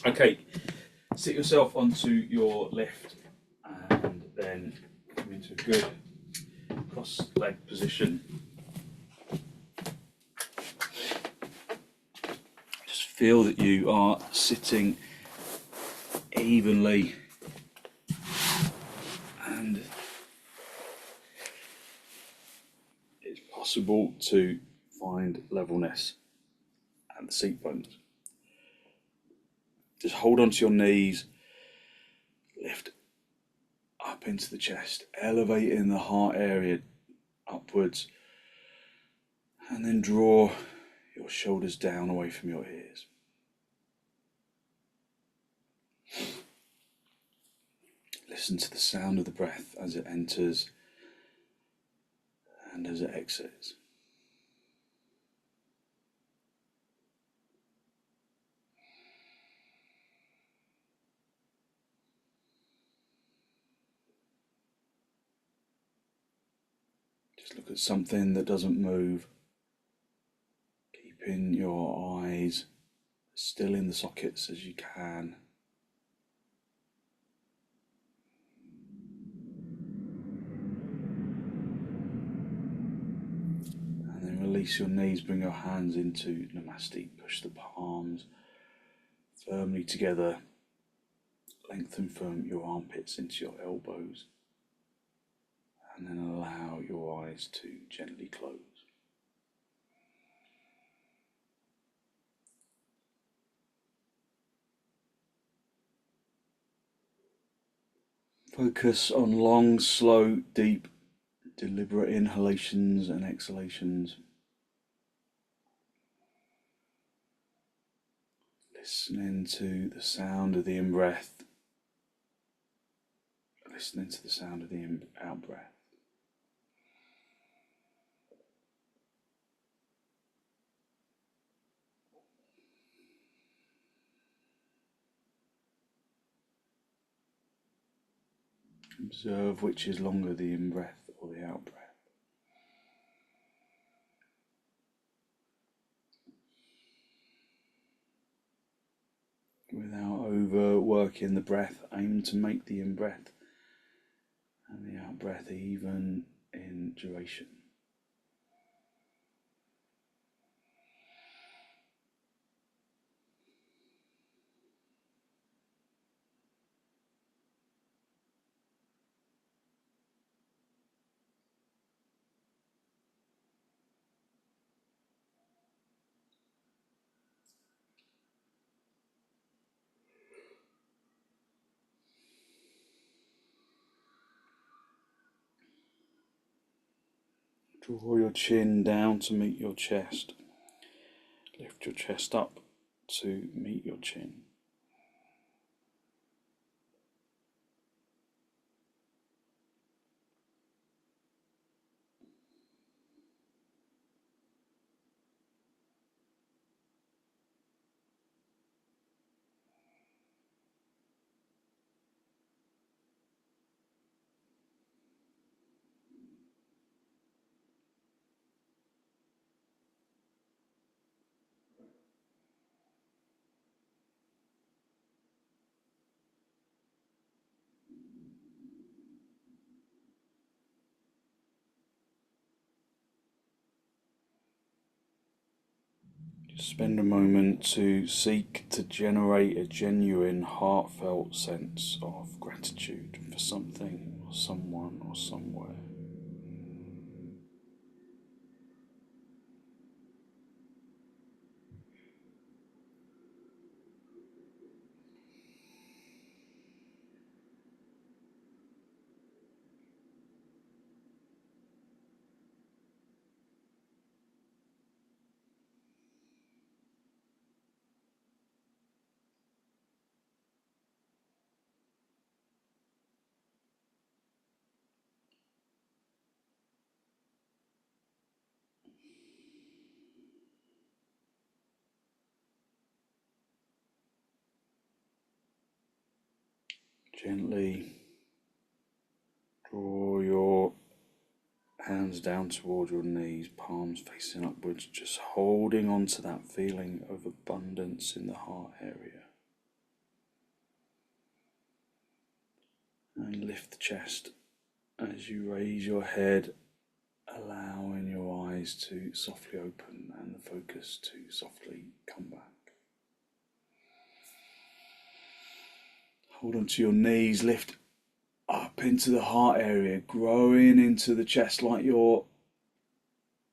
Okay, sit yourself onto your left and then come into a good cross-leg position. Just feel that you are sitting evenly and it's possible to find levelness at the seat bones. Just hold onto your knees, lift up into the chest, elevating the heart area upwards, and then draw your shoulders down away from your ears. Listen to the sound of the breath as it enters and as it exits. Just look at something that doesn't move, keeping your eyes still in the sockets as you can. And then release your knees, bring your hands into Namaste, push the palms firmly together, lengthen from your armpits into your elbows, and then allow your eyes to gently close. Focus on long, slow, deep, deliberate inhalations and exhalations. Listening to the sound of the in-breath, listening to the sound of the out-breath. Observe which is longer, the in-breath or the out-breath. Without overworking the breath, aim to make the in-breath and the out-breath even in duration. Draw your chin down to meet your chest. Lift your chest up to meet your chin. Spend a moment to seek to generate a genuine, heartfelt sense of gratitude for something or someone or somewhere. Gently draw your Hands down toward your knees, palms facing upwards, just holding on to that feeling of abundance in the heart area. And lift the chest as you raise your head, allowing your eyes to softly open and the focus to softly come back. Hold onto your knees, lift up into the heart area, growing into the chest like you're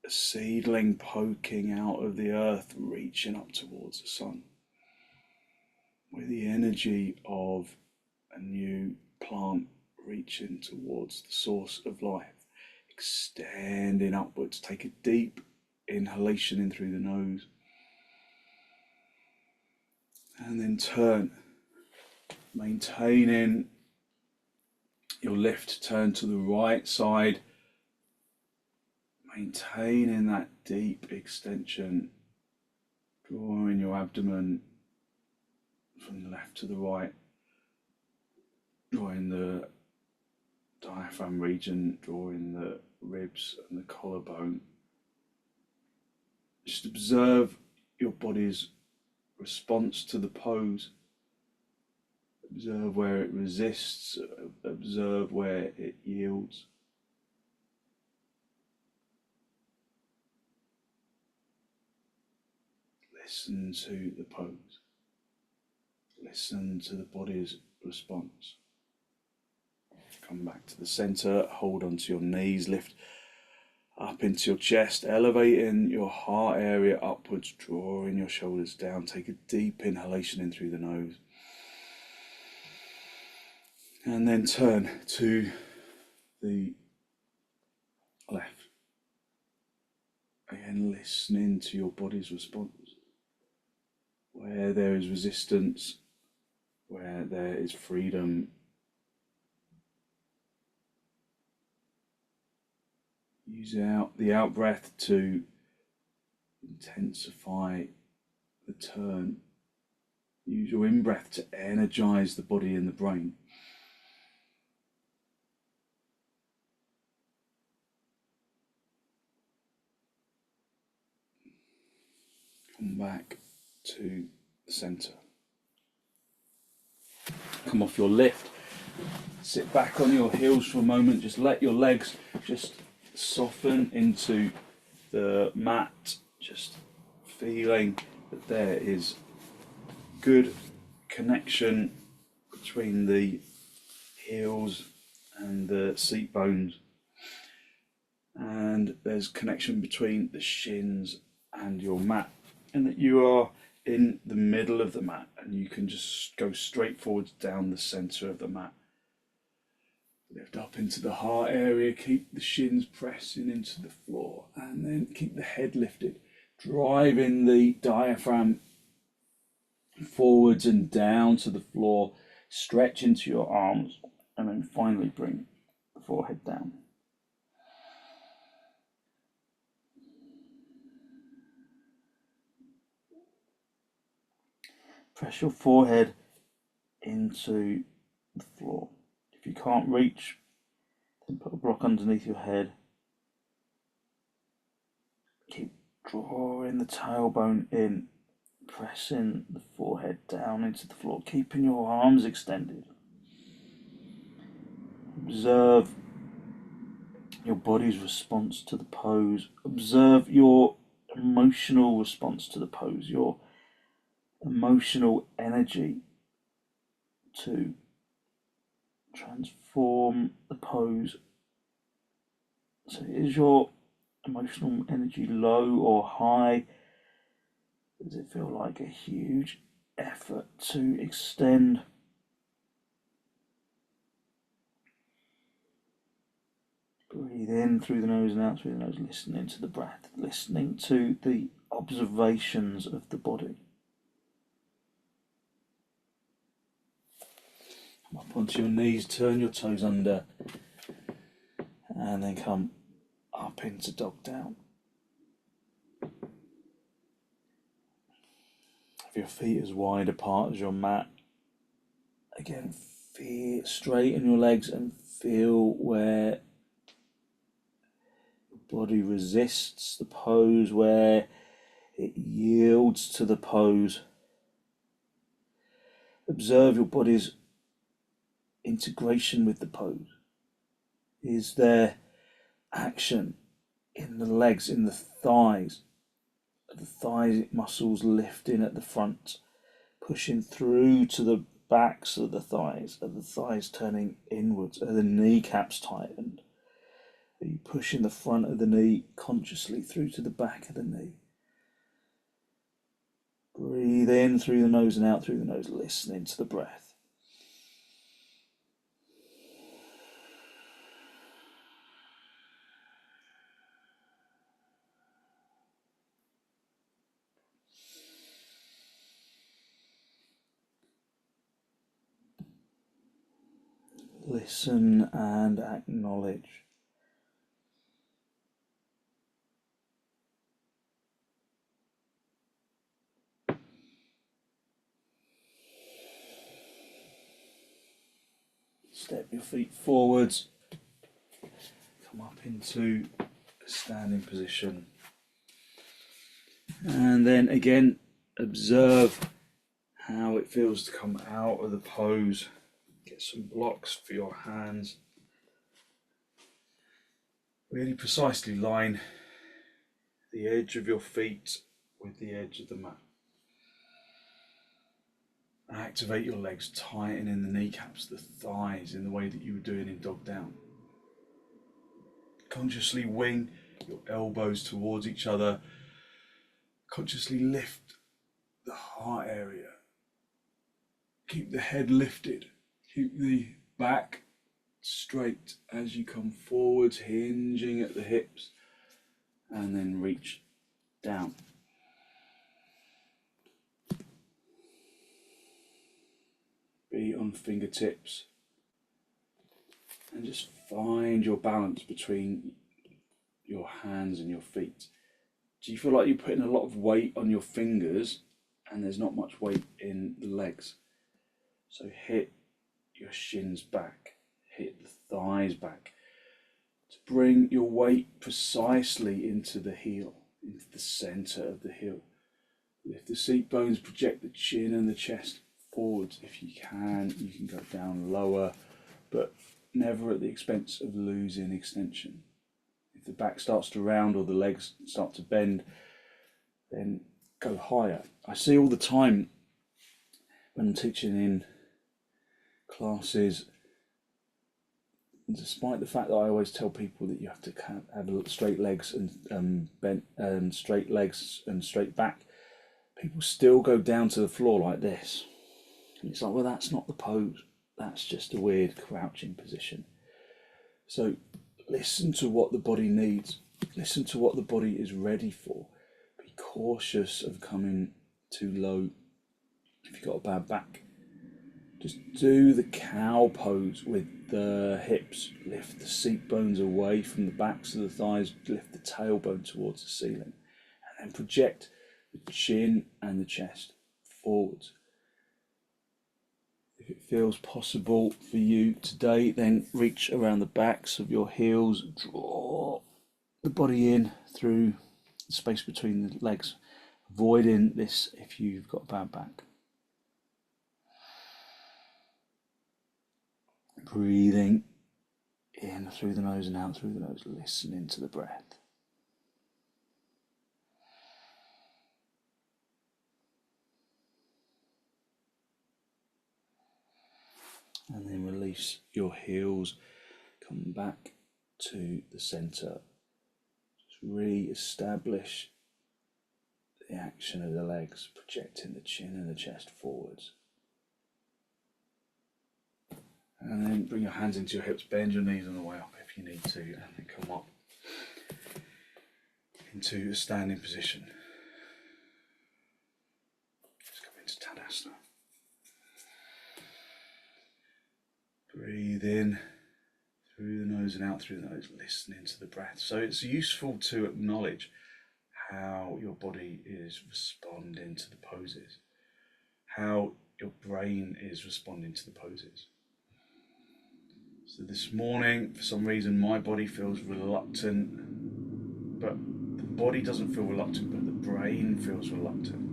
a seedling poking out of the earth, reaching up towards the sun, with the energy of a new plant reaching towards the source of life, extending upwards. Take a deep inhalation in through the nose, and then turn, maintaining your lift. Turn to the right side, maintaining that deep extension, drawing your abdomen from the left to the right, drawing the diaphragm region, drawing the ribs and the collarbone. Just observe your body's response to the pose. Observe where it resists, observe where it yields. Listen to the pose. Listen to the body's response. Come back to the center, hold onto your knees, lift up into your chest, elevating your heart area upwards, drawing your shoulders down. Take a deep inhalation in through the nose. And then turn to the left. Again, listening to your body's response. Where there is resistance, where there is freedom, use the out breath to intensify the turn. Use your in breath to energize the body and the brain. Come back to the center. Come off your lift. Sit back on your heels for a moment. Just let your legs just soften into the mat. Just feeling that there is good connection between the heels and the seat bones. And there's connection between the shins and your mat. And that you are in the middle of the mat and you can just go straight forwards down the center of the mat. Lift up into the heart area, keep the shins pressing into the floor, and then keep the head lifted, driving the diaphragm forwards and down to the floor. Stretch into your arms, and then finally bring the forehead down. Press your forehead into the floor. If you can't reach, then put a block underneath your head. Keep drawing the tailbone in, pressing the forehead down into the floor, keeping your arms extended. Observe your body's response to the pose. Observe your emotional response to the pose, your emotional energy to transform the pose. So is your emotional energy low or high? Does it feel like a huge effort to extend? Breathe in through the nose and out through the nose, listening to the breath, listening to the observations of the body. Come up onto your knees, turn your toes under, and then come up into dog down. Have your feet as wide apart as your mat. Again, straighten your legs and feel where body resists the pose, where it yields to the pose. Observe your body's integration with the pose. Is there action in the legs, in the thighs? Are the thigh muscles lifting at the front, pushing through to the backs of the thighs? Are the thighs turning inwards? Are the kneecaps tightened? Are you pushing the front of the knee consciously through to the back of the knee? Breathe in through the nose and out through the nose, listening to the breath. Listen and acknowledge. Step your feet forwards. Come up into a standing position. And then again, observe how it feels to come out of the pose. Get some blocks for your hands. Really precisely line the edge of your feet with the edge of the mat. Activate your legs, tighten in the kneecaps, the thighs, in the way that you were doing in dog down. Consciously wing your elbows towards each other. Consciously lift the heart area. Keep the head lifted. Keep the back straight as you come forwards, hinging at the hips, and then reach down. Be on fingertips and just find your balance between your hands and your feet. Do you feel like you're putting a lot of weight on your fingers and there's not much weight in the legs? So hit your shins back, hit the thighs back to bring your weight precisely into the heel, into the center of the heel. Lift the seat bones, project the chin and the chest forwards. If you can go down lower, but never at the expense of losing extension. If the back starts to round or the legs start to bend, then go higher. I see all the time when I'm teaching in classes, despite the fact that I always tell people that you have to have straight legs and bent straight legs and straight back, people still go down to the floor like this. And it's like, well, that's not the pose. That's just a weird crouching position. So listen to what the body needs. Listen to what the body is ready for. Be cautious of coming too low if you've got a bad back. Just do the cow pose with the hips. Lift the seat bones away from the backs of the thighs. Lift the tailbone towards the ceiling. And then project the chin and the chest forwards. If it feels possible for you today, then reach around the backs of your heels. Draw the body in through the space between the legs. Avoiding this if you've got a bad back. Breathing in through the nose and out through the nose, listening to the breath. And then release your heels, come back to the center. Just re-establish the action of the legs, projecting the chin and the chest forwards. And then bring your hands into your hips, bend your knees on the way up if you need to, and then come up into a standing position. Just come into Tadasana. Breathe in through the nose and out through the nose, listening to the breath. So it's useful to acknowledge how your body is responding to the poses, how your brain is responding to the poses. So this morning, for some reason, my body feels reluctant but the body doesn't feel reluctant, but the brain feels reluctant.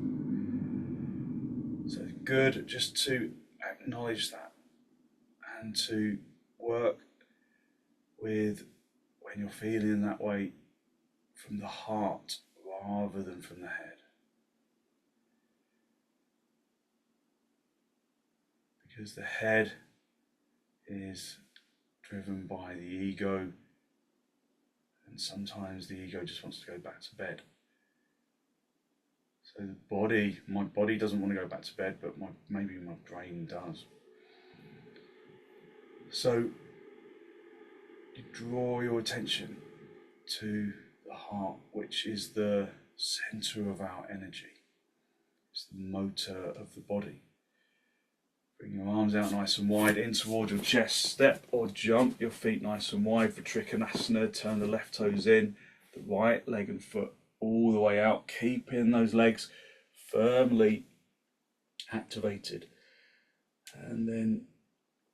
So it's good just to acknowledge that and to work with when you're feeling that way from the heart rather than from the head. Because the head is driven by the ego, and sometimes the ego just wants to go back to bed. So the body, my body doesn't want to go back to bed, but maybe my brain does. So you draw your attention to the heart, which is the center of our energy. It's the motor of the body. Bring your arms out nice and wide in towards your chest. Step or jump your feet nice and wide for trikonasana. Turn the left toes in, the right leg and foot all the way out, keeping those legs firmly activated. And then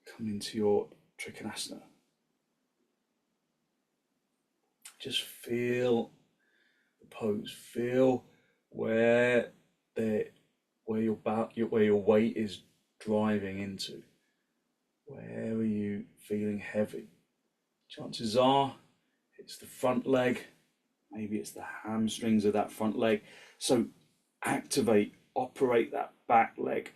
come into your trikonasana. Just feel the pose. Feel where your weight is driving into. Where are you feeling heavy? Chances are it's the front leg, maybe it's the hamstrings of that front leg. So activate, operate that back leg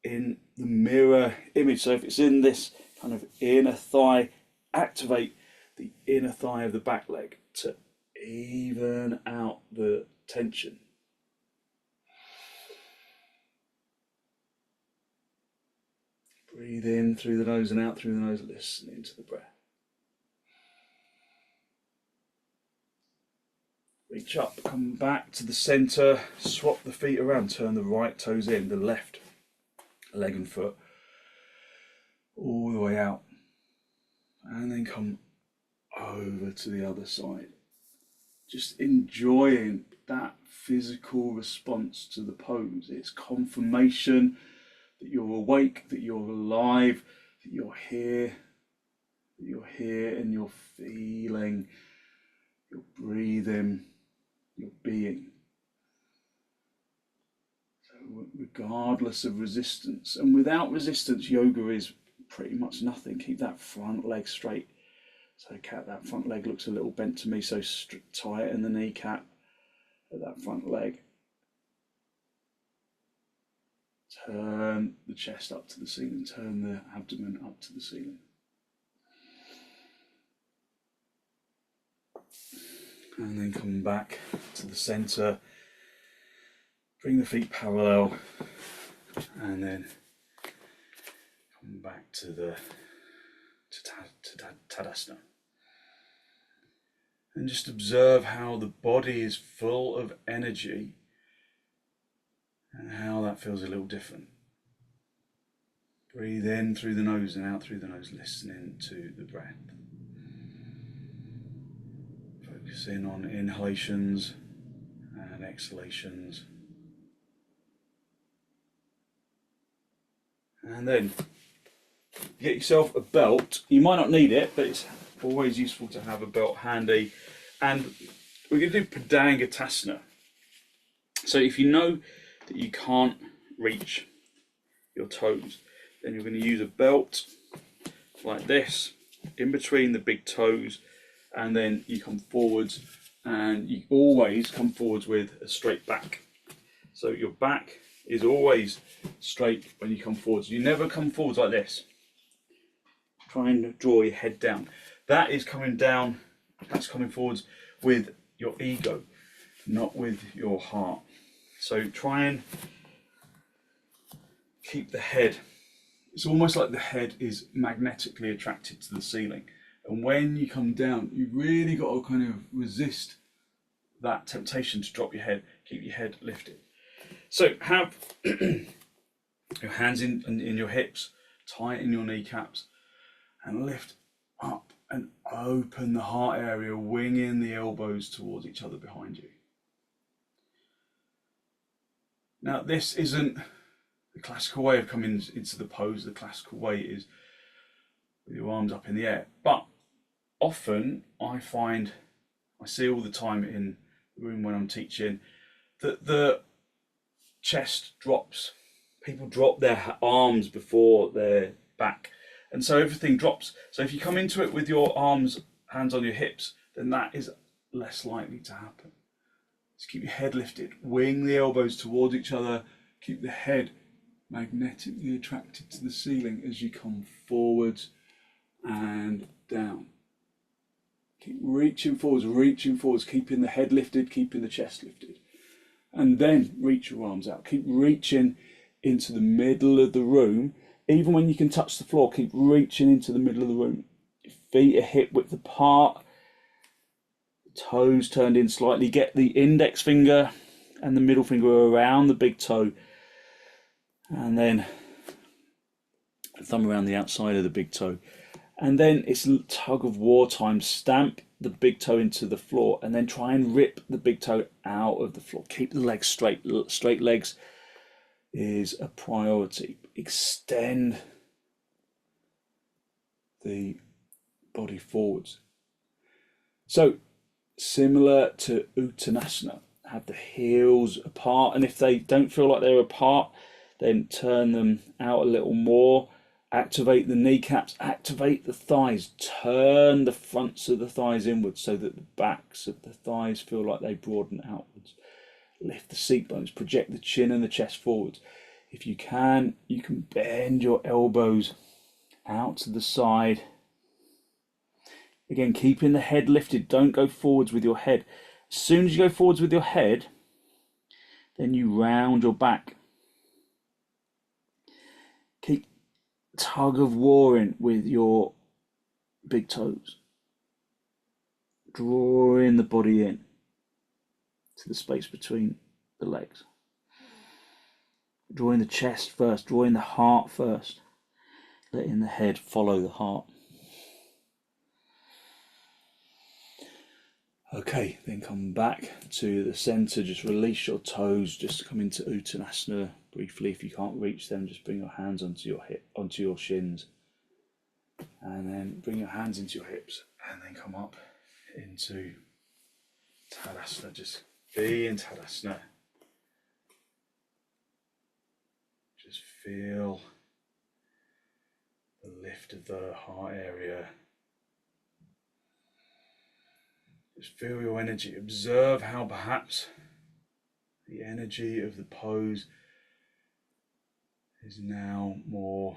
in the mirror image. So if it's in this kind of inner thigh, activate the inner thigh of the back leg to even out the tension. Breathe in through the nose and out through the nose, listening to the breath. Reach up, come back to the center, swap the feet around, turn the right toes in, the left leg and foot, all the way out. And then come over to the other side. Just enjoying that physical response to the pose. It's confirmation that you're awake, that you're alive, that you're here and you're feeling, you're breathing, you're being. So regardless of resistance, and without resistance, yoga is pretty much nothing. Keep that front leg straight. So that front leg looks a little bent to me, so tighten the kneecap at that front leg. Turn the chest up to the ceiling, turn the abdomen up to the ceiling. And then come back to the center, bring the feet parallel, and then come back to the Tadasana. And just observe how the body is full of energy and how that feels a little different. Breathe in through the nose and out through the nose, listening to the breath. Focus in on inhalations and exhalations. And then get yourself a belt. You might not need it, but it's always useful to have a belt handy. And we're going to do padangusthasana. So if you know that you can't reach your toes, then you're going to use a belt like this in between the big toes, and then you come forwards, and you always come forwards with a straight back. So your back is always straight when you come forwards. You never come forwards like this. Try and draw your head down. That is coming down, that's coming forwards with your ego, not with your heart. So try and keep the head. It's almost like the head is magnetically attracted to the ceiling. And when you come down, you've really got to kind of resist that temptation to drop your head. Keep your head lifted. So have your hands in your hips, tighten your kneecaps, and lift up and open the heart area, winging the elbows towards each other behind you. Now, this isn't the classical way of coming into the pose. The classical way is with your arms up in the air. But often I find I see all the time in the room when I'm teaching that the chest drops. People drop their arms before their back, and so everything drops. So if you come into it with your hands on your hips, then that is less likely to happen. Just keep your head lifted, wing the elbows towards each other, keep the head magnetically attracted to the ceiling as you come forwards and down. Keep reaching forwards, keeping the head lifted, keeping the chest lifted. And then reach your arms out. Keep reaching into the middle of the room. Even when you can touch the floor, keep reaching into the middle of the room. Your feet are hip width apart. Toes turned in slightly. Get the index finger and the middle finger around the big toe. And then thumb around the outside of the big toe. And then it's tug of war time. Stamp the big toe into the floor and then try and rip the big toe out of the floor. Keep the legs straight. Straight legs is a priority. Extend the body forwards. So similar to Uttanasana, have the heels apart, and if they don't feel like they're apart, then turn them out a little more. Activate the kneecaps, activate the thighs, turn the fronts of the thighs inwards so that the backs of the thighs feel like they broaden outwards. Lift the seat bones, project the chin and the chest forwards. If you can bend your elbows out to the side. Again, keeping the head lifted, don't go forwards with your head. As soon as you go forwards with your head, then you round your back. Keep tug of warring with your big toes. Drawing the body in to the space between the legs. Drawing the chest first, drawing the heart first. Letting the head follow the heart. Okay, then come back to the center, just release your toes, just come into Uttanasana briefly. If you can't reach them, just bring your hands onto your onto your shins. And then bring your hands into your hips and then come up into Tadasana. Just be in Tadasana. Just feel the lift of the heart area. Just feel your energy. Observe how perhaps the energy of the pose is now more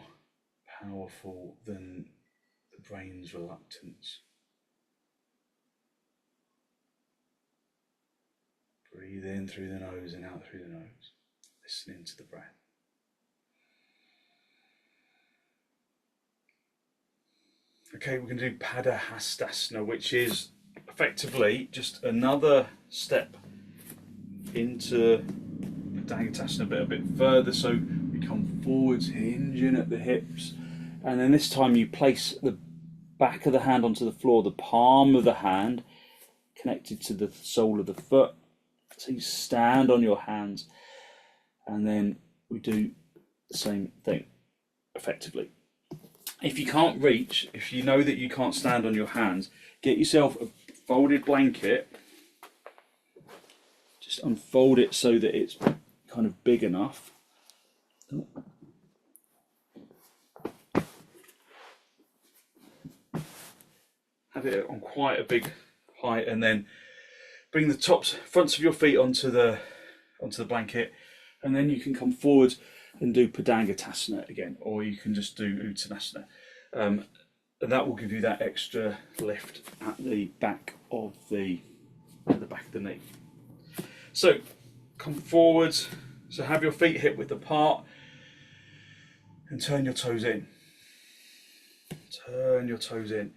powerful than the brain's reluctance. Breathe in through the nose and out through the nose. Listening to the breath. Okay, we're going to do padahastasana, which is effectively just another step into padangusthasana a bit further. So we come forwards, hinging at the hips, and then this time you place the back of the hand onto the floor, the palm of the hand connected to the sole of the foot. So you stand on your hands, and then we do the same thing effectively. If you can't reach, if you know that you can't stand on your hands, get yourself a folded blanket. Just unfold it so that it's kind of big enough. Have it on quite a big height, and then bring the fronts of your feet onto the blanket, and then you can come forward and do padangusthasana again, or you can just do Uttanasana. And that will give you that extra lift at the back of the knee. So come forwards. So have your feet hip width apart, and turn your toes in. Turn your toes in.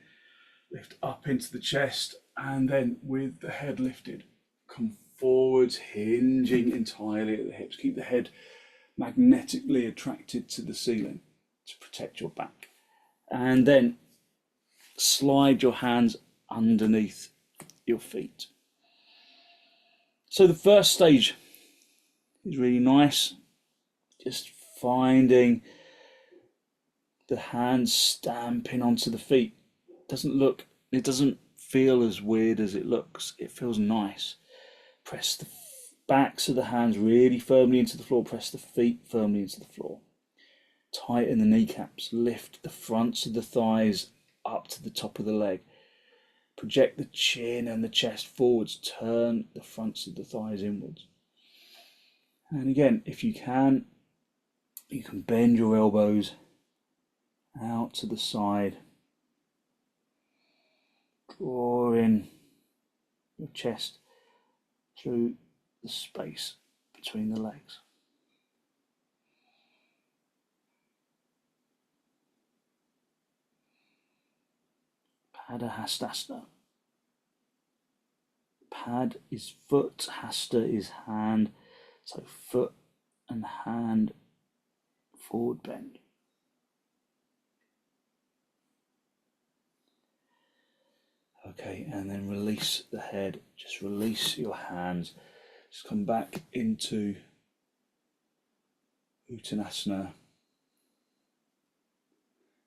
Lift up into the chest, and then with the head lifted, come forwards, hinging entirely at the hips. Keep the head magnetically attracted to the ceiling to protect your back. And then slide your hands underneath your feet. So the first stage is really nice. Just finding the hands stamping onto the feet. It doesn't feel as weird as it looks. It feels nice. Press the backs of the hands really firmly into the floor. Press the feet firmly into the floor. Tighten the kneecaps. Lift the fronts of the thighs up to the top of the leg. Project the chin and the chest forwards. Turn the fronts of the thighs inwards. And again, if you can bend your elbows out to the side. Drawing your chest through the space between the legs. Padahastasana. Pad is foot, hasta is hand. So foot and hand forward bend. Okay, and then release the head. Just release your hands. Just come back into Uttanasana.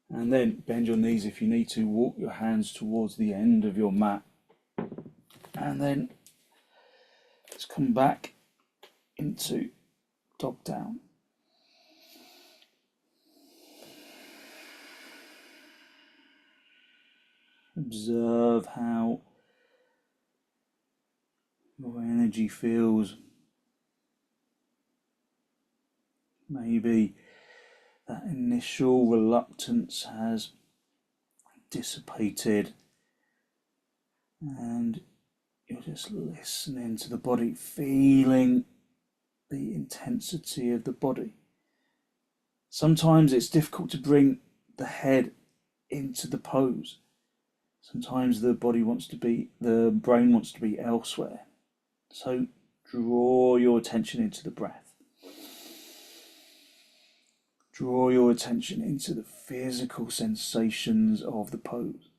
And then bend your knees if you need to. Walk your hands towards the end of your mat. And then just come back into dog down. Observe how your energy feels. Maybe that initial reluctance has dissipated and you're just listening to the body, feeling the intensity of the body. Sometimes it's difficult to bring the head into the pose. Sometimes the brain wants to be elsewhere. So draw your attention into the breath. Draw your attention into the physical sensations of the pose.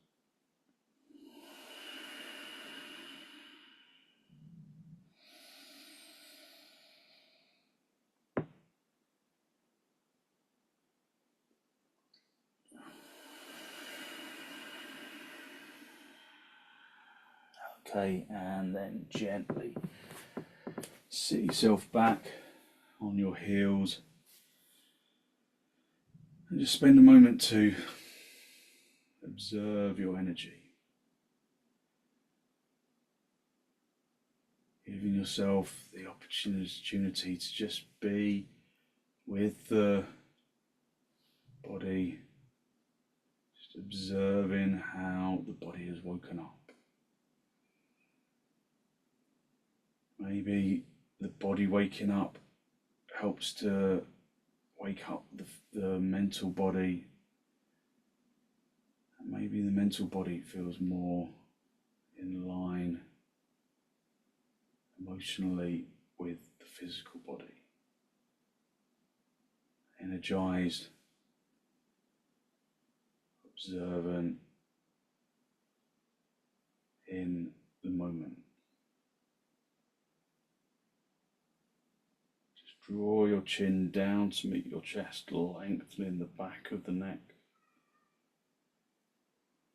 Okay, and then gently sit yourself back on your heels and just spend a moment to observe your energy. Giving yourself the opportunity to just be with the body, just observing how the body has woken up. Maybe the body waking up helps to wake up the mental body. Maybe the mental body feels more in line emotionally with the physical body. Energized, observant, in the moment. Just draw your chin down to meet your chest, lengthening the back of the neck.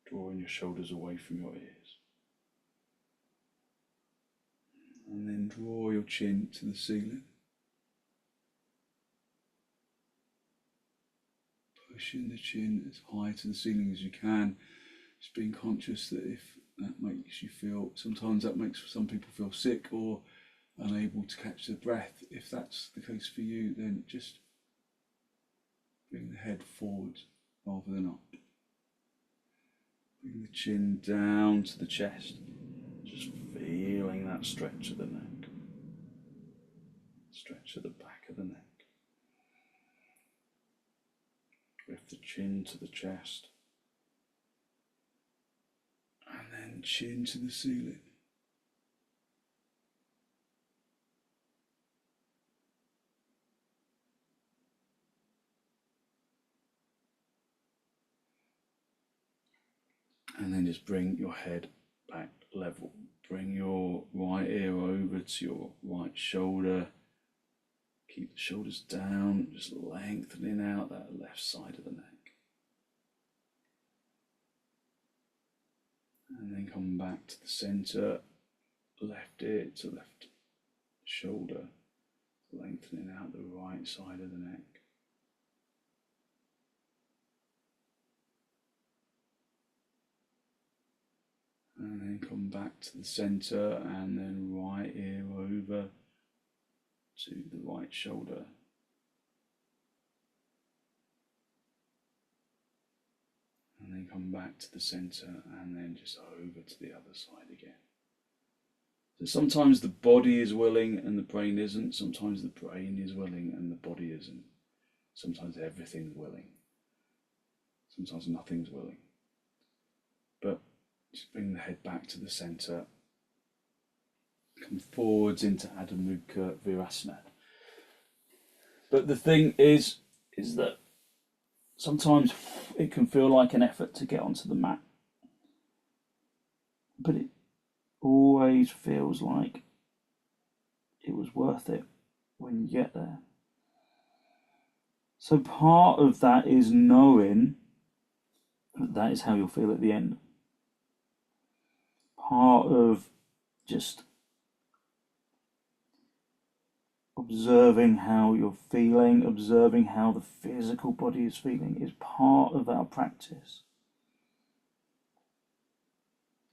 Drawing your shoulders away from your ears. And then draw your chin to the ceiling. Pushing the chin as high to the ceiling as you can. Just being conscious that if that makes you feel, sometimes that makes some people feel sick or unable to catch their breath. If that's the case for you, then just bring the head forward rather than up. Bring the chin down to the chest, just feeling that stretch of the neck, stretch at the back of the neck. Lift the chin to the chest, and then chin to the ceiling. And then just bring your head back level. Bring your right ear over to your right shoulder. Keep the shoulders down, just lengthening out that left side of the neck. And then come back to the center, left ear to left shoulder, lengthening out the right side of the neck. And then come back to the center, and then right ear over to the right shoulder. And then come back to the center, and then just over to the other side again. So sometimes the body is willing and the brain isn't. Sometimes the brain is willing and the body isn't. Sometimes everything's willing. Sometimes nothing's willing. But just bring the head back to the center. Come forwards into Adho Mukha Virasana. But the thing is that sometimes it can feel like an effort to get onto the mat. But it always feels like it was worth it when you get there. So part of that is knowing that is how you'll feel at the end. Part of just observing how you're feeling, observing how the physical body is feeling is part of our practice.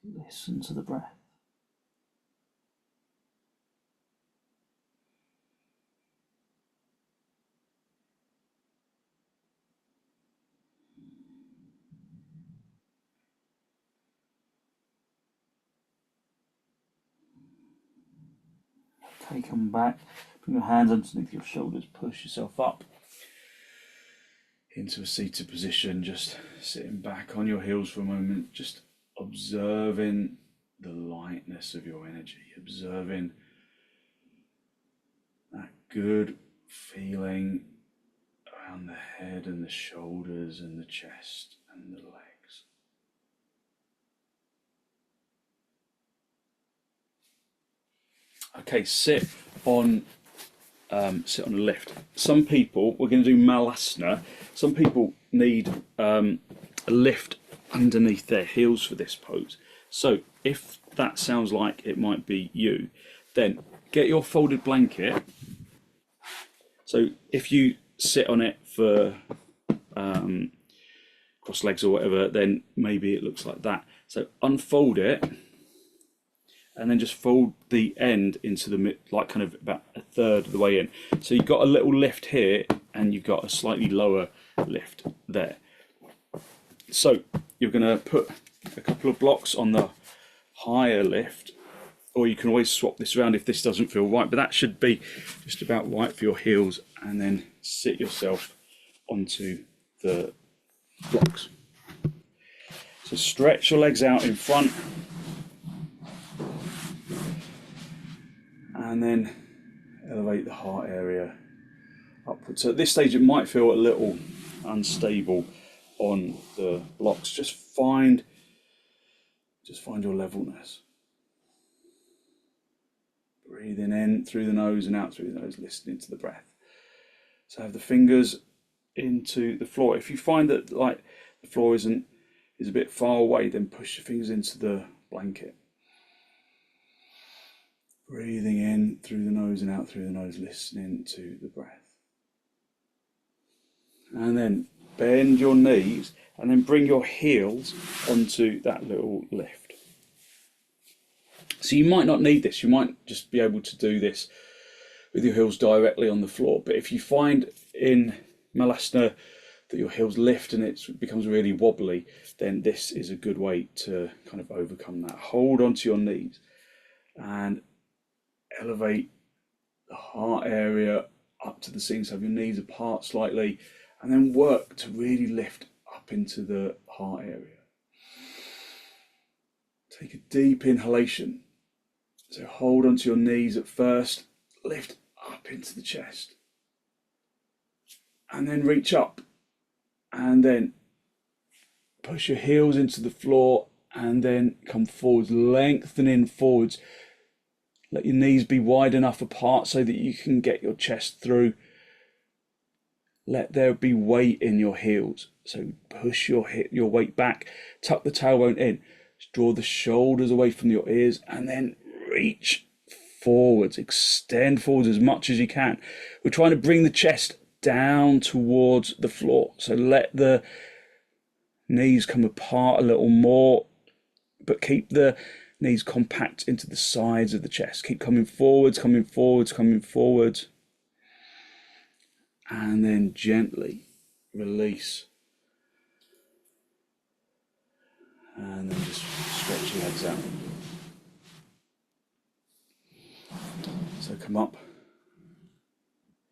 Listen to the breath. Okay, come back, bring your hands underneath your shoulders, push yourself up into a seated position, just sitting back on your heels for a moment, just observing the lightness of your energy, observing that good feeling around the head and the shoulders and the chest and the legs. Okay, sit on a lift. Some people, we're going to do malasana. Some people need a lift underneath their heels for this pose. So if that sounds like it might be you, then get your folded blanket. So if you sit on it for cross legs or whatever, then maybe it looks like that. So unfold it, and then just fold the end into the like kind of about a third of the way in. So you've got a little lift here, and you've got a slightly lower lift there. So you're going to put a couple of blocks on the higher lift, or you can always swap this around if this doesn't feel right, but that should be just about right for your heels, and then sit yourself onto the blocks. So stretch your legs out in front, and then elevate the heart area upwards. So at this stage it might feel a little unstable on the blocks. Just find your levelness. Breathing in through the nose and out through the nose, listening to the breath. So have the fingers into the floor. If you find that like the floor is a bit far away, then push your fingers into the blanket. Breathing in through the nose and out through the nose, listening to the breath. And then bend your knees and then bring your heels onto that little lift. So you might not need this, you might just be able to do this with your heels directly on the floor. But if you find in malasana that your heels lift and it becomes really wobbly, then this is a good way to kind of overcome that. Hold onto your knees and elevate the heart area up to the ceiling, so have your knees apart slightly, and then work to really lift up into the heart area. Take a deep inhalation. So hold onto your knees at first, lift up into the chest, and then reach up, and then push your heels into the floor, and then come forwards, lengthening forwards. Let your knees be wide enough apart so that you can get your chest through. Let there be weight in your heels. So push your weight back, tuck the tailbone in, Draw the shoulders away from your ears and then reach forwards, extend forwards as much as you can. We're trying to bring the chest down towards the floor. So let the knees come apart a little more, but keep the knees compact into the sides of the chest. Keep coming forwards, coming forwards, coming forwards. And then gently release. And then just stretch your legs out. So come up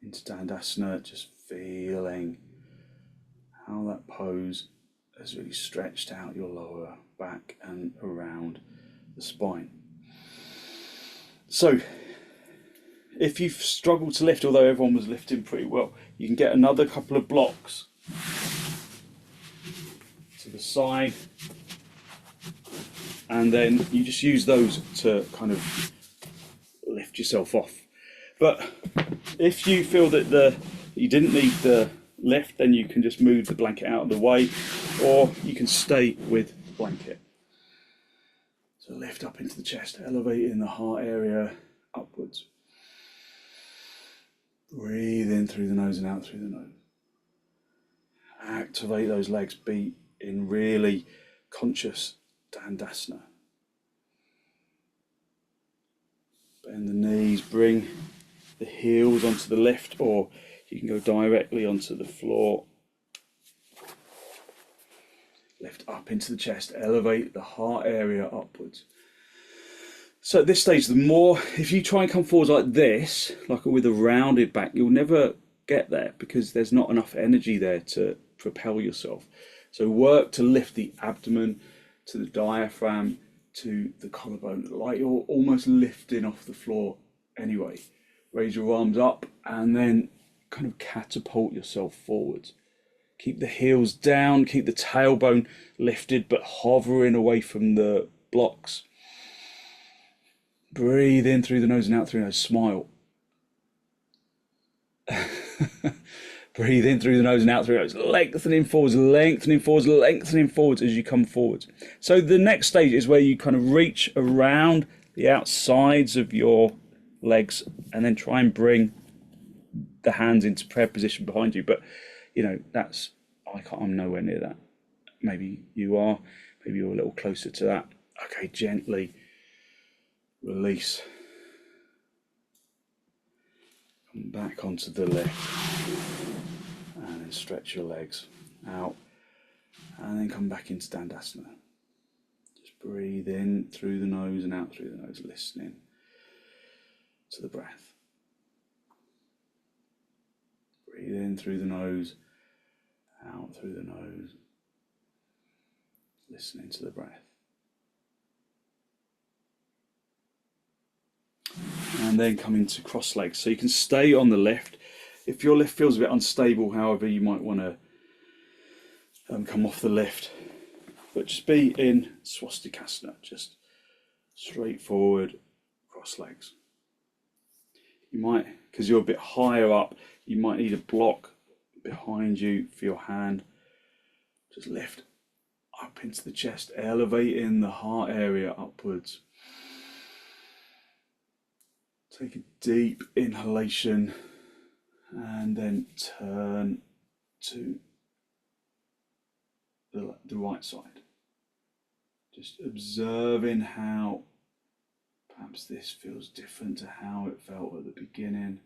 into padahastasana, just feeling how that pose has really stretched out your lower back and around the spine. So if you've struggled to lift, although everyone was lifting pretty well, you can get another couple of blocks to the side, and then you just use those to kind of lift yourself off. But if you feel that you didn't need the lift, then you can just move the blanket out of the way, or you can stay with the blanket. So lift up into the chest, elevating the heart area upwards. Breathe in through the nose and out through the nose. Activate those legs, be in really conscious padahastasana. Bend the knees, bring the heels onto the lift, or you can go directly onto the floor. Lift up into the chest, elevate the heart area upwards. So at this stage, the more, if you try and come forward like this, like with a rounded back, you'll never get there because there's not enough energy there to propel yourself. So work to lift the abdomen to the diaphragm, to the collarbone, like you're almost lifting off the floor anyway. Raise your arms up and then kind of catapult yourself forwards. Keep the heels down, keep the tailbone lifted, but hovering away from the blocks. Breathe in through the nose and out through the nose. Smile. Breathe in through the nose and out through the nose. Lengthening forwards, lengthening forwards, lengthening forwards as you come forwards. So the next stage is where you kind of reach around the outsides of your legs and then try and bring the hands into prayer position behind you. But, you know, I'm nowhere near that. Maybe you are. Maybe you're a little closer to that. Okay, gently release. Come back onto the left. And then stretch your legs out. And then come back into padahastasana. Just breathe in through the nose and out through the nose, listening to the breath. Breathe in through the nose, out through the nose, listening to the breath. And then come into cross legs. So you can stay on the lift. If your lift feels a bit unstable, however, you might want to come off the lift. But just be in swastikasana, just straightforward cross legs. You might, because you're a bit higher up, you might need a block behind you for your hand. Just lift up into the chest, elevating the heart area upwards. Take a deep inhalation and then turn to the right side. Just observing how perhaps this feels different to how it felt at the beginning.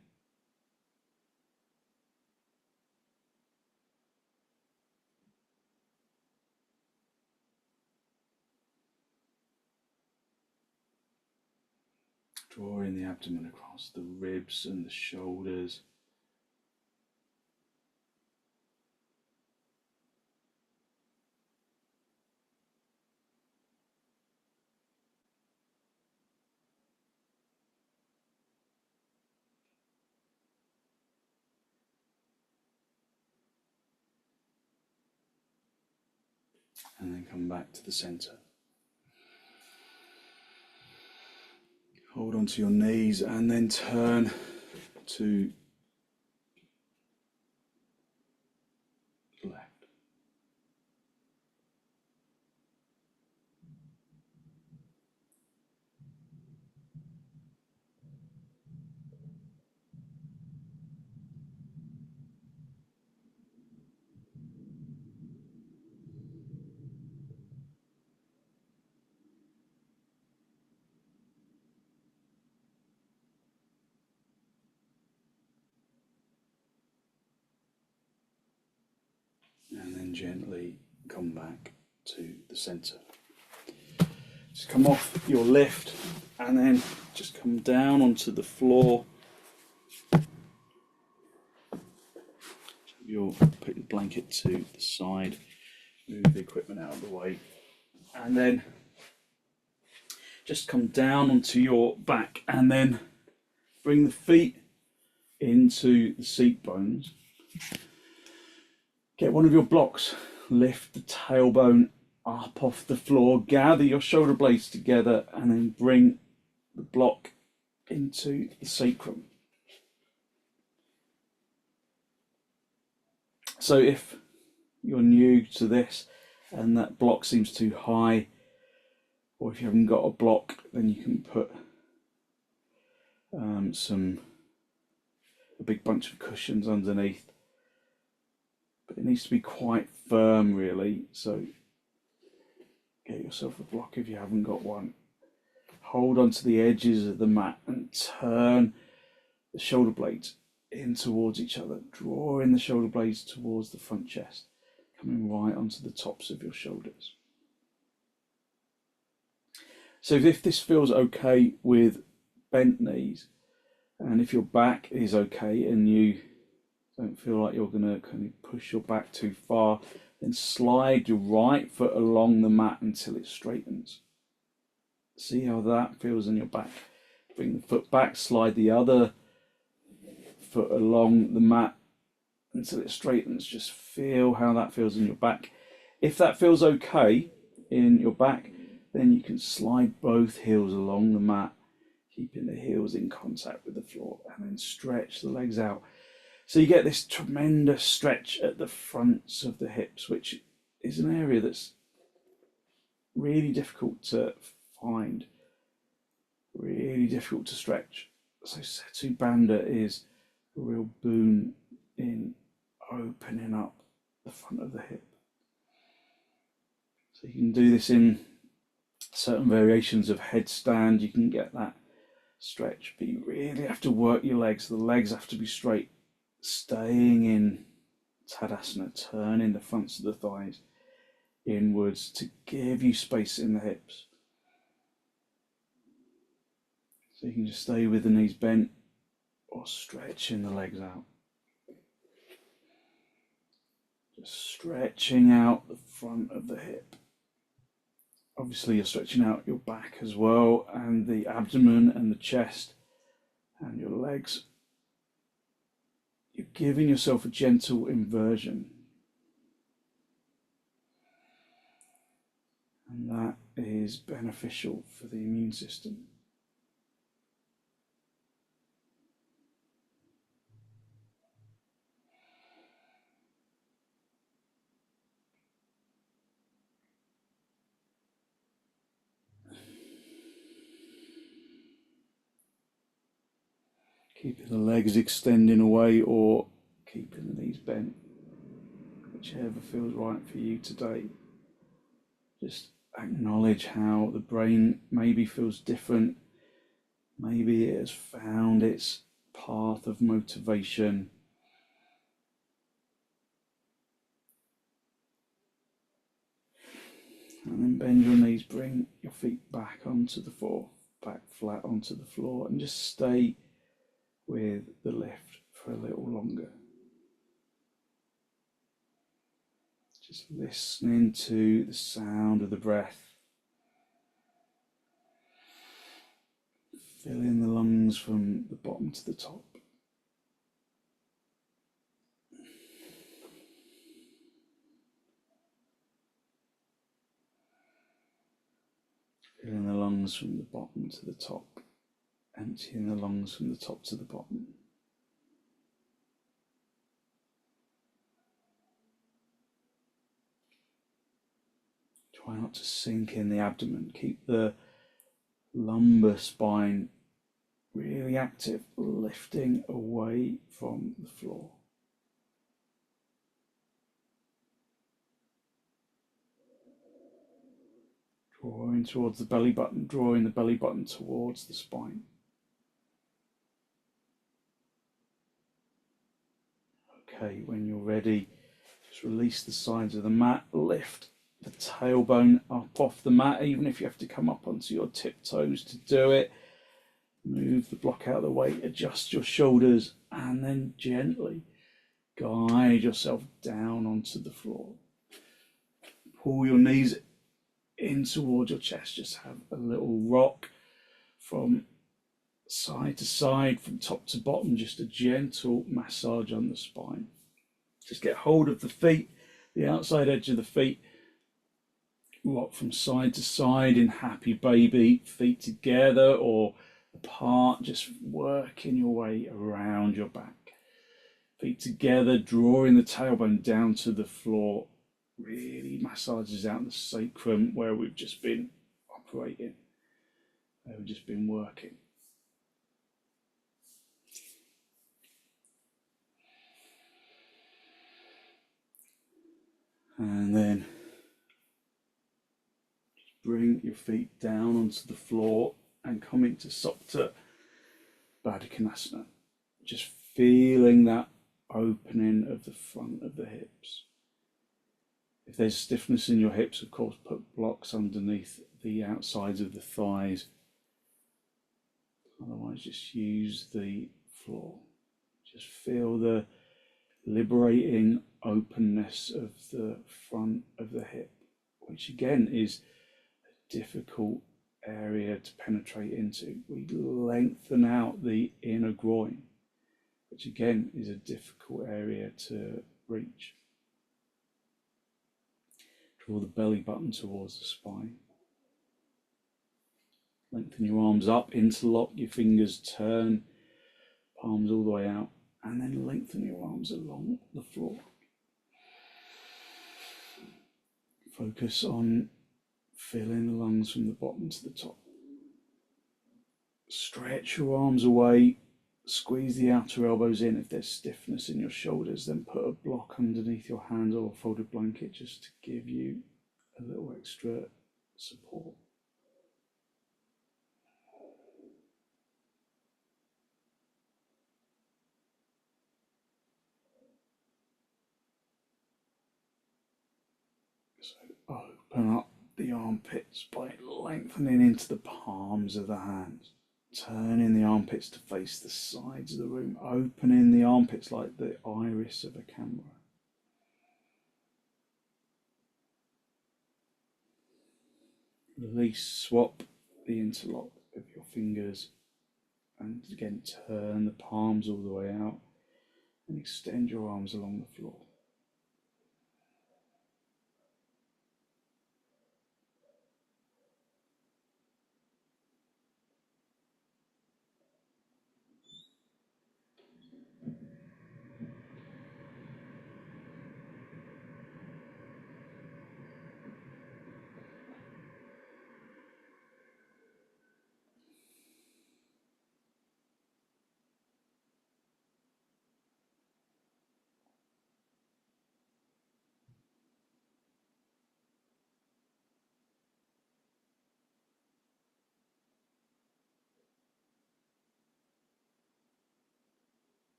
Drawing the abdomen across the ribs and the shoulders. And then come back to the center. Hold onto your knees and then turn to the left. then gently come back to the centre. Just come off your lift and then just come down onto the floor. You'll put the blanket to the side, move the equipment out of the way, and then just come down onto your back and then bring the feet into the seat bones. Get one of your blocks, lift the tailbone up off the floor, gather your shoulder blades together, and then bring the block into the sacrum. So if you're new to this and that block seems too high, or if you haven't got a block, then you can put a big bunch of cushions underneath. But it needs to be quite firm, really, so get yourself a block if you haven't got one. Hold onto the edges of the mat and turn the shoulder blades in towards each other, drawing the shoulder blades towards the front chest, coming right onto the tops of your shoulders. So if this feels okay with bent knees, and if your back is okay and you don't feel like you're going to kind of push your back too far, then slide your right foot along the mat until it straightens. See how that feels in your back. Bring the foot back, slide the other foot along the mat until it straightens. Just feel how that feels in your back. If that feels okay in your back, then you can slide both heels along the mat, keeping the heels in contact with the floor, and then stretch the legs out. So you get this tremendous stretch at the fronts of the hips, which is an area that's really difficult to find, really difficult to stretch. So setubandha is a real boon in opening up the front of the hip. So you can do this in certain variations of headstand. You can get that stretch, but you really have to work your legs. The legs have to be straight, staying in tadasana, turning the fronts of the thighs inwards to give you space in the hips. So you can just stay with the knees bent or stretching the legs out. Just stretching out the front of the hip. Obviously you're stretching out your back as well, and the abdomen and the chest and your legs. You're giving yourself a gentle inversion. And that is beneficial for the immune system. Keeping the legs extending away or keeping the knees bent, whichever feels right for you today. Just acknowledge how the brain maybe feels different. Maybe it has found its path of motivation. And then bend your knees, bring your feet back onto the floor, back flat onto the floor, and just stay with the lift for a little longer. Just listening to the sound of the breath, filling the lungs from the bottom to the top. Filling the lungs from the bottom to the top, emptying the lungs from the top to the bottom. Try not to sink in the abdomen. Keep the lumbar spine really active, lifting away from the floor. Drawing towards the belly button, drawing the belly button towards the spine. Okay, when you're ready, just Just release the sides of the mat, lift the tailbone up off the mat, even if you have to come up onto your tiptoes to do it. Move the block out of the way, adjust your shoulders, and then gently guide yourself down onto the floor. Pull your knees in towards your chest. Just have a little rock from side to side, from top to bottom, just a gentle massage on the spine. Just get hold of the feet, the outside edge of the feet, rock from side to side in happy baby, feet together or apart, just working your way around your back. Feet together, drawing the tailbone down to the floor, really massages out the sacrum where we've just been operating, where we've just been working. And then just bring your feet down onto the floor and come into supta, padangusthasana. Just feeling that opening of the front of the hips. If there's stiffness in your hips, of course, put blocks underneath the outsides of the thighs. Otherwise, just use the floor. Just feel the liberating openness of the front of the hip, which again is a difficult area to penetrate into. We lengthen out the inner groin, which again is a difficult area to reach. Draw the belly button towards the spine. Lengthen your arms up, interlock your fingers, turn palms all the way out, and then lengthen your arms along the floor. Focus on filling the lungs from the bottom to the top. Stretch your arms away, squeeze the outer elbows in. If there's stiffness in your shoulders, then put a block underneath your hands or a folded blanket just to give you a little extra support. So open up the armpits by lengthening into the palms of the hands. Turning the armpits to face the sides of the room, opening the armpits like the iris of a camera. Release, swap the interlock of your fingers, and again turn the palms all the way out and extend your arms along the floor.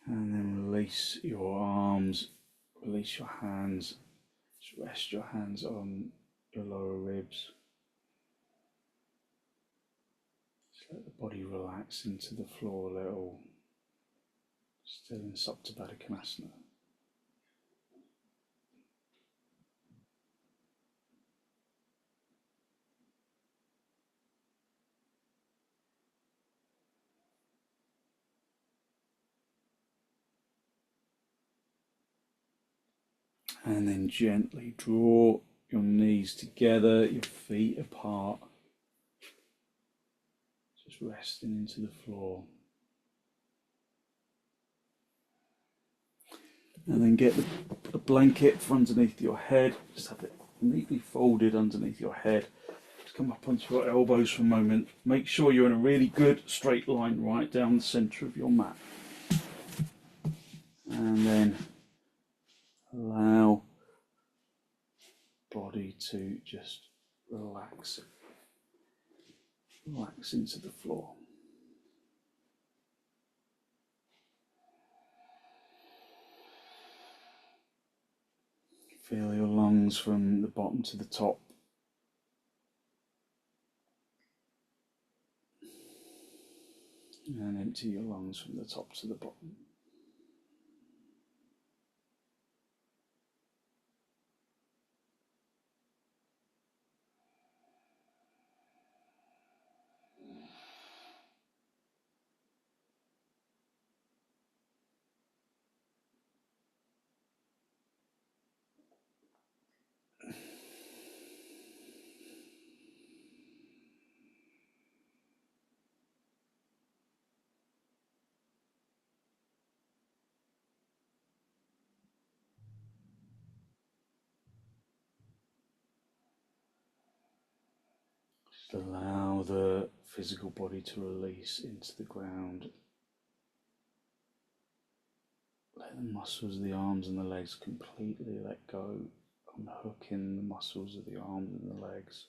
And then release your arms, release your hands, just rest your hands on your lower ribs. Just let the body relax into the floor a little, still in supta padangusthasana. And then gently draw your knees together, your feet apart, just resting into the floor. And then get the blanket from underneath your head, just have it neatly folded underneath your head. Just come up onto your elbows for a moment. Make sure you're in a really good straight line right down the centre of your mat. And then allow body to just relax. Relax into the floor. Feel your lungs from the bottom to the top. And empty your lungs from the top to the bottom. Just allow the physical body to release into the ground. Let the muscles of the arms and the legs completely let go, unhooking the muscles of the arms and the legs.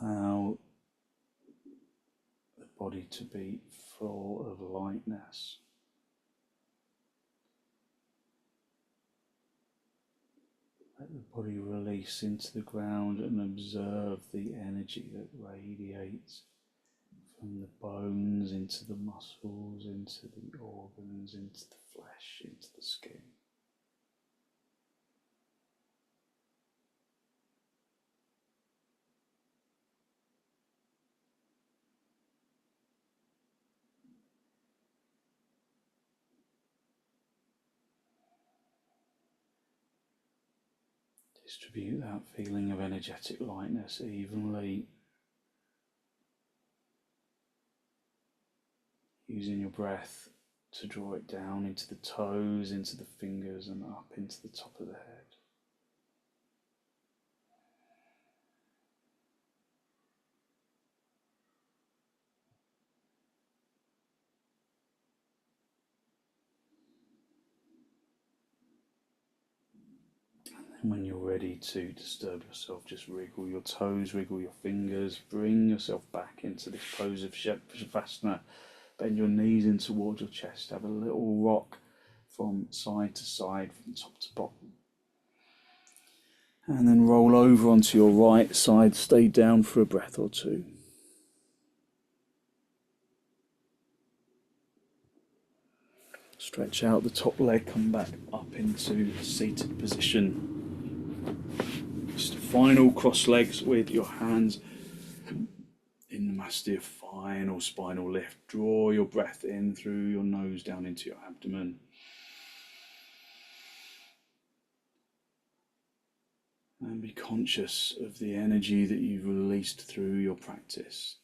Allow the body to be full of lightness. Let the body release into the ground and observe the energy that radiates from the bones into the muscles, into the organs, into the flesh, into the skin. Distribute that feeling of energetic lightness evenly, using your breath to draw it down into the toes, into the fingers, and up into the top of the head. And when you're ready to disturb yourself, just wriggle your toes, wriggle your fingers, bring yourself back into this pose of sirvasana. Bend your knees in towards your chest, have a little rock from side to side, from top to bottom. And then roll over onto your right side, stay down for a breath or two. Stretch out the top leg, come back up into a seated position. Just final cross legs with your hands in Namaste, a final spinal lift. Draw your breath in through your nose down into your abdomen. And be conscious of the energy that you've released through your practice.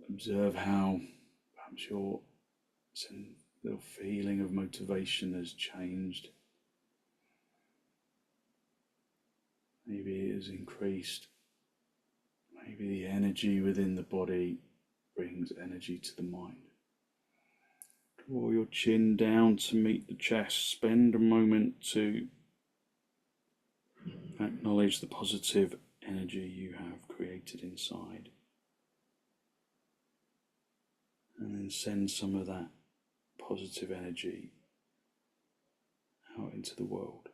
Observe how perhaps your little feeling of motivation has changed. Maybe it has increased. Maybe the energy within the body brings energy to the mind. Draw your chin down to meet the chest. Spend a moment to acknowledge the positive energy you have created inside. And then send some of that positive energy out into the world.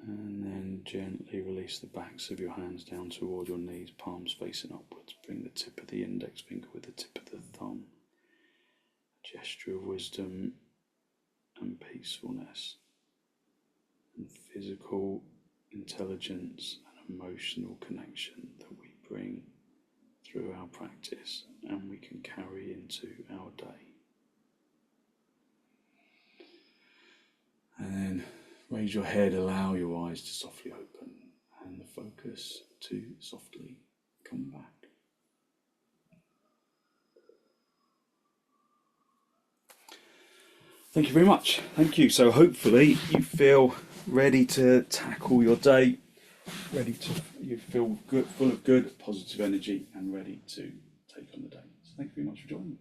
And then gently release the backs of your hands down toward your knees, palms facing upwards. Bring the tip of the index finger with the tip of the thumb. A gesture of wisdom and peacefulness and physical intelligence and emotional connection that we bring through our practice and we can carry into our day. And then raise your head, allow your eyes to softly open and the focus to softly come back. Thank you very much. Thank you. So hopefully you feel ready to tackle your day, you feel good, full of good, positive energy and ready to take on the day. So thank you very much for joining me.